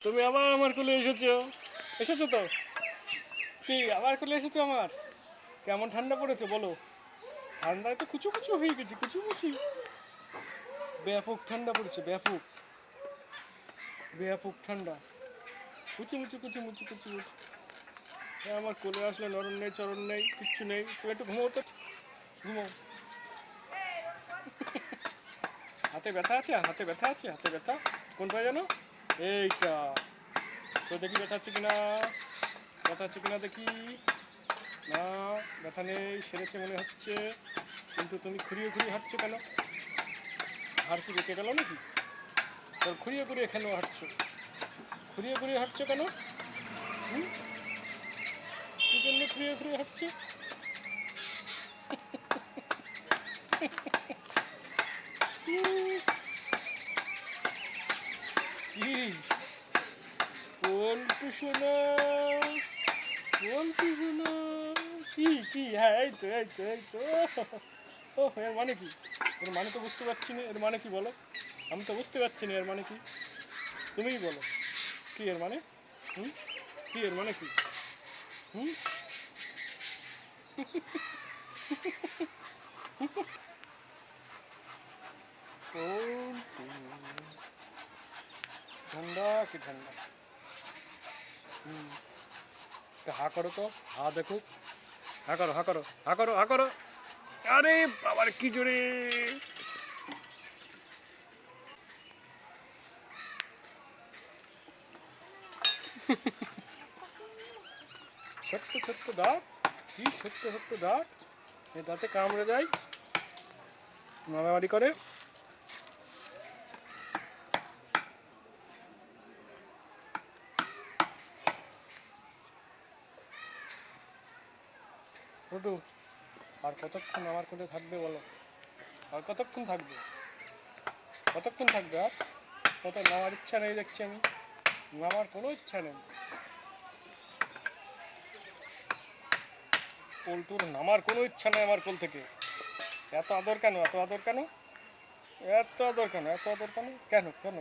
তুমি আবার আমার কোলে এসেছো। এসেছো তো? কি আবার কোলে এসেছো আমার? কেমন ঠান্ডা পড়েছে বলো? ঠান্ডায় তো কুচু কুচু হয়ে গেছে, কুচু কুচু। ব্যাপক ঠান্ডা পড়েছে, ব্যাপক ব্যাপক ঠান্ডা। কুচু মুচু কুচু মুচু কুচু মুচু। আমার কোলে আসলে নরম নেই, চরণ নেই, কিচ্ছু নেই। তুমি একটু ঘুমো তো, ঘুমো। হাতে ব্যথা আছে, হাতে ব্যথা আছে, হাতে ব্যথা। কোনটা জানো? এইটা। তো দেখি ব্যথা আছে কিনা, ব্যথা আছে কিনা দেখি। না, ব্যথা নেই, সেরেছে মনে হচ্ছে। কিন্তু তুমি খুঁড়িয়ে খুঁড়িয়ে হাঁটছো কেন? হাড় কি বেঁকে গেল নাকি? তোর খুঁড়িয়ে খুঁড়িয়ে কেন হাঁটছো? খুঁড়িয়ে খুঁড়িয়ে হাঁটছো কেন? হুম, কি জন্য খুঁড়িয়ে খুঁড়িয়ে হাঁটছো? কি পল্টু শোনা, পল্টু শোনা। কি কি, হ্যাঁ এই তো এই তো এই তো। ও এর মানে কি? এর মানে তো বুঝতে পারছি না। এর মানে কি বলো? আমি তো বুঝতে পারছি না এর মানে কি। তুমিই বলো কি এর মানে। হুম, কি এর মানে কি? হুম, পল্টু। ঠান্ডা কি ঠান্ডা। হুম, হা করো তো, হা দেখো। হা করো, হা করো, হা করো, হা করো। আরে বাবার কি জোরে। ছোট্ট ছোট্ট দাঁত, কি ছোট্ট ছোট্ট দাঁত। এই দাঁতে কামড়ে যায়, মারামারি করে। ছোটু, আর কতক্ষণ আমার কোলে থাকবে বলো? আর কতক্ষণ থাকবে? কতক্ষণ থাকবে আর? কত নামার ইচ্ছা নেই দেখছি আমি। নামার কোনো ইচ্ছা নেই। পল্টুর নামার কোনো ইচ্ছা নেই আমার কোল থেকে। এত আদর কেন, এত আদর কেন? এত আদর কেন, এত আদর কেন, কেন কেন?